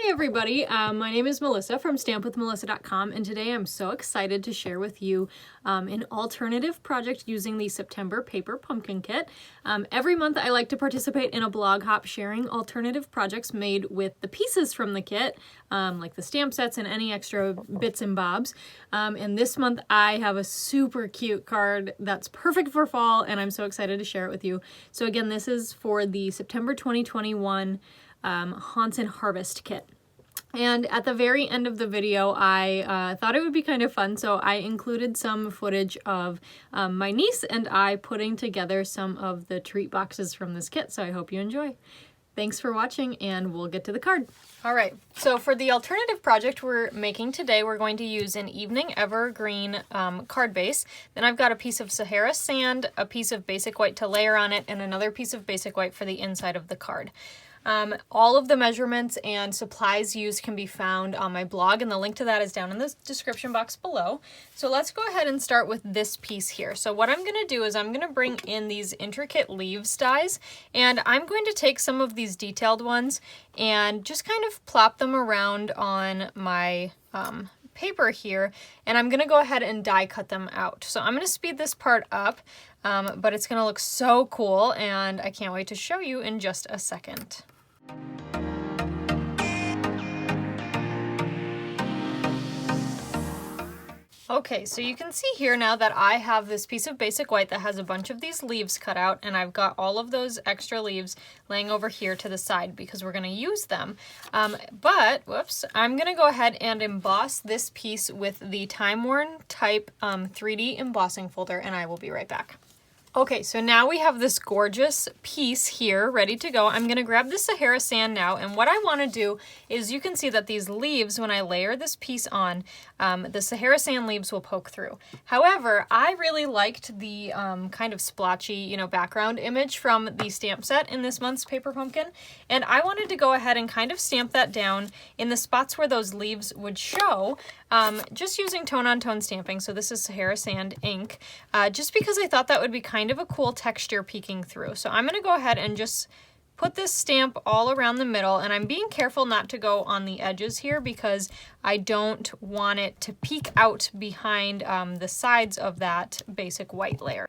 Hi everybody, my name is Melissa from stampwithmelissa.com, and today I'm so excited to share with you an alternative project using the September paper pumpkin kit. Every month I like to participate in a blog hop sharing alternative projects made with the pieces from the kit, like the stamp sets and any extra bits and bobs. And this month I have a super cute card that's perfect for fall, and I'm so excited to share it with you. So again, this is for the September 2021 Haunts and Harvest kit. And at the very end of the video, I thought it would be kind of fun, so I included some footage of my niece and I putting together some of the treat boxes from this kit, so I hope you enjoy. Thanks for watching, and we'll get to the card. All right, so for the alternative project we're making today, we're going to use an Evening Evergreen card base. Then I've got a piece of Sahara sand, a piece of basic white to layer on it, and another piece of basic white for the inside of the card. All of the measurements and supplies used can be found on my blog, and the link to that is down in the description box below. So let's go ahead and start with this piece here. So what I'm going to do is I'm going to bring in these intricate leaves dies, and I'm going to take some of these detailed ones and just kind of plop them around on my paper here, and I'm going to go ahead and die cut them out. So I'm going to speed this part up, but it's going to look so cool, and I can't wait to show you in just a second. Okay, so you can see here now that I have this piece of basic white that has a bunch of these leaves cut out, and I've got all of those extra leaves laying over here to the side because we're going to use them. Whoops, I'm going to go ahead and emboss this piece with the Time Worn Type 3D embossing folder, and I will be right back. Okay, so now we have this gorgeous piece here ready to go. I'm going to grab the Sahara sand now, and what I want to do is you can see that these leaves, when I layer this piece on, the Sahara sand leaves will poke through. However, I really liked the kind of splotchy, background image from the stamp set in this month's Paper Pumpkin, and I wanted to go ahead and kind of stamp that down in the spots where those leaves would show, just using tone-on-tone stamping. So this is Sahara sand ink, just because I thought that would be kind of a cool texture peeking through. So I'm going to go ahead and just put this stamp all around the middle, and I'm being careful not to go on the edges here because I don't want it to peek out behind the sides of that basic white layer.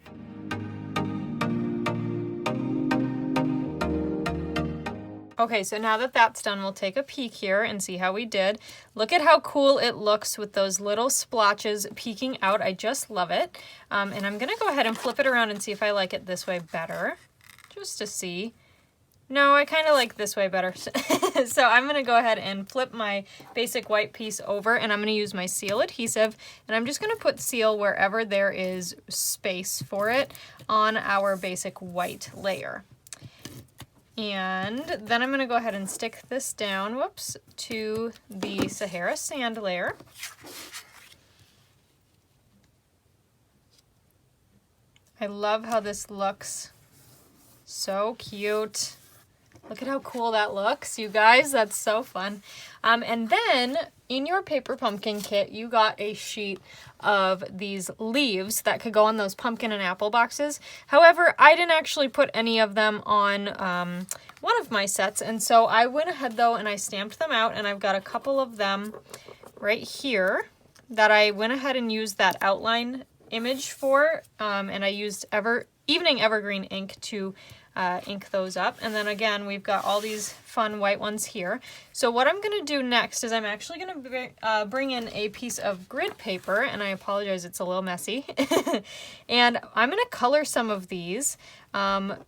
Okay, so now that that's done, we'll take a peek here and see how we did. Look at how cool it looks with those little splotches peeking out. I just love it. And I'm gonna go ahead and flip it around and see if I like it this way better, just to see. No, I kind of like this way better. So I'm gonna go ahead and flip my basic white piece over, and I'm gonna use my seal adhesive, and I'm just gonna put seal wherever there is space for it on our basic white layer. And then I'm going to go ahead and stick this down, whoops, to the Sahara sand layer. I love how this looks. So cute. Look at how cool that looks, you guys. That's so fun. And then in your Paper Pumpkin kit, you got a sheet of these leaves that could go on those pumpkin and apple boxes. However, I didn't actually put any of them on one of my sets, and so I went ahead though and I stamped them out, and I've got a couple of them right here that I went ahead and used that outline image for, and I used Evening Evergreen ink to ink those up. And then again, we've got all these fun white ones here. So what I'm going to do next is I'm actually going to bring in a piece of grid paper, and I apologize, it's a little messy. And I'm going to color some of these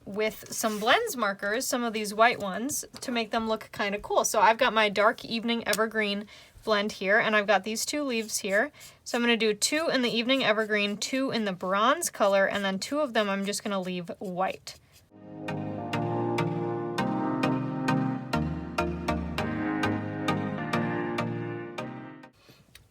with some blends markers, some of these white ones, to make them look kind of cool. So I've got my dark Evening Evergreen blend here, and I've got these two leaves here. So I'm going to do 2 in the Evening Evergreen, 2 in the bronze color, and then 2 of them I'm just going to leave white.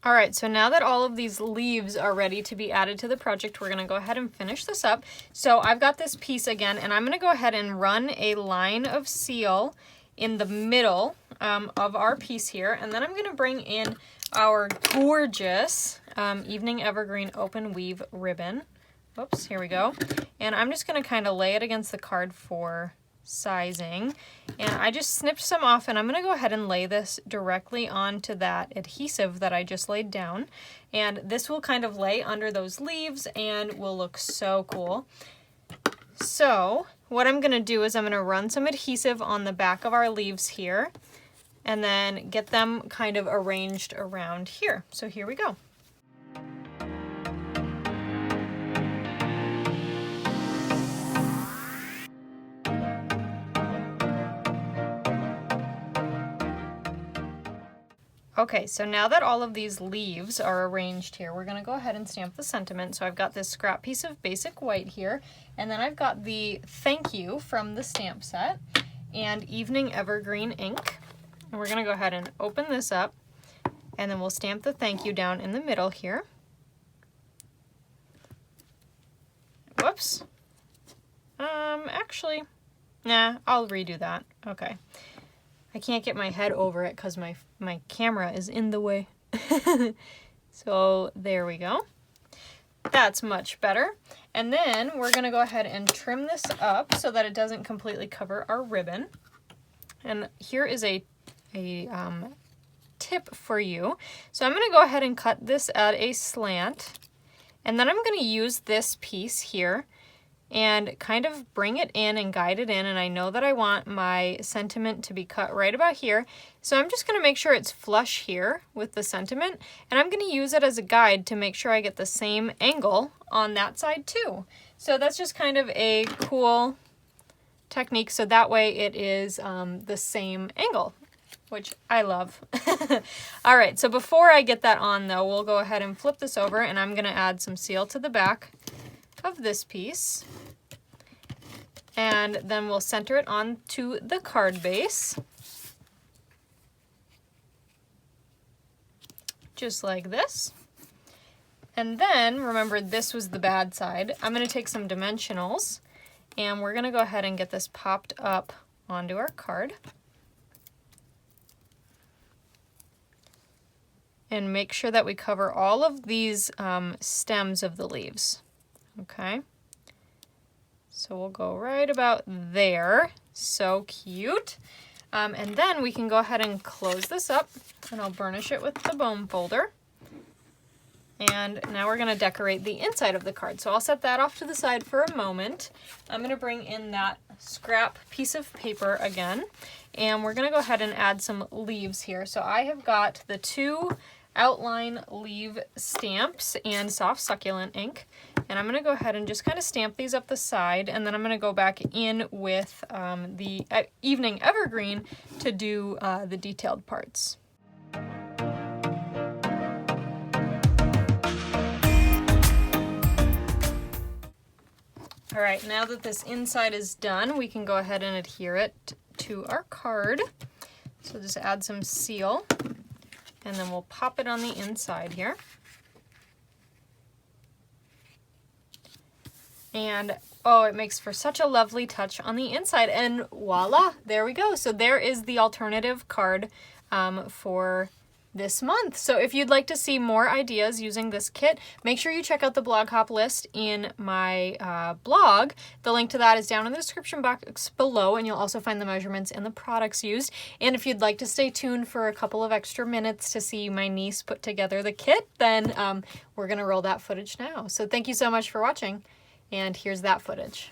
All right, so now that all of these leaves are ready to be added to the project, we're going to go ahead and finish this up. So I've got this piece again, and I'm going to go ahead and run a line of seal in the middle of our piece here, and then I'm going to bring in our gorgeous Evening Evergreen open weave ribbon. Oops, here we go. And I'm just going to kind of lay it against the card for sizing. And I just snipped some off, and I'm going to go ahead and lay this directly onto that adhesive that I just laid down. And this will kind of lay under those leaves and will look so cool. So what I'm going to do is I'm going to run some adhesive on the back of our leaves here and then get them kind of arranged around here. So here we go. Okay, so now that all of these leaves are arranged here, we're going to go ahead and stamp the sentiment. So I've got this scrap piece of basic white here, and then I've got the thank you from the stamp set and Evening Evergreen ink. And we're going to go ahead and open this up, and then we'll stamp the thank you down in the middle here. Whoops. Actually, nah, I'll redo that. Okay. I can't get my head over it because my camera is in the way. So there we go. That's much better. And then we're going to go ahead and trim this up so that it doesn't completely cover our ribbon. And here is a tip for you. So I'm going to go ahead and cut this at a slant. And then I'm going to use this piece here and kind of bring it in and guide it in. And I know that I want my sentiment to be cut right about here. So I'm just going to make sure it's flush here with the sentiment. And I'm going to use it as a guide to make sure I get the same angle on that side too. So that's just kind of a cool technique. So that way it is the same angle, which I love. All right, so before I get that on though, we'll go ahead and flip this over, and I'm going to add some seal to the back of this piece, and then we'll center it onto the card base, just like this. And then remember, this was the bad side. I'm going to take some dimensionals, and we're going to go ahead and get this popped up onto our card, and make sure that we cover all of these stems of the leaves. Okay, so we'll go right about there. So cute. And then we can go ahead and close this up, and I'll burnish it with the bone folder. And now we're going to decorate the inside of the card. So I'll set that off to the side for a moment. I'm going to bring in that scrap piece of paper again, and we're going to go ahead and add some leaves here. So I have got the 2 outline leaf stamps and soft succulent ink, and I'm going to go ahead and just kind of stamp these up the side, and then I'm going to go back in with the Evening Evergreen to do the detailed parts. All right, now that this inside is done, we can go ahead and adhere it to our card. So just add some seal, and then we'll pop it on the inside here. And oh, it makes for such a lovely touch on the inside, and voila, there we go. So there is the alternative card for this month. So if you'd like to see more ideas using this kit, make sure you check out the blog hop list in my blog. The link to that is down in the description box below, and you'll also find the measurements and the products used. And if you'd like to stay tuned for a couple of extra minutes to see my niece put together the kit, then we're gonna roll that footage now. So thank you so much for watching, and here's that footage.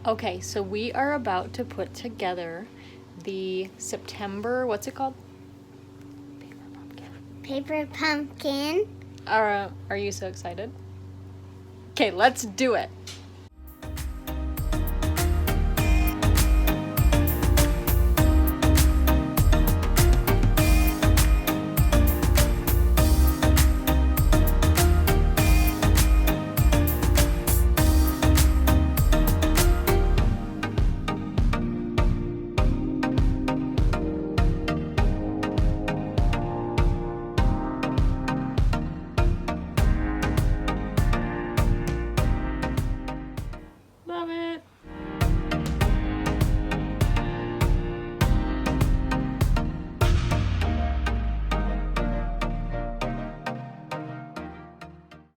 Okay, so we are about to put together the September, what's it called? Paper pumpkin. Are you so excited? Okay, let's do it.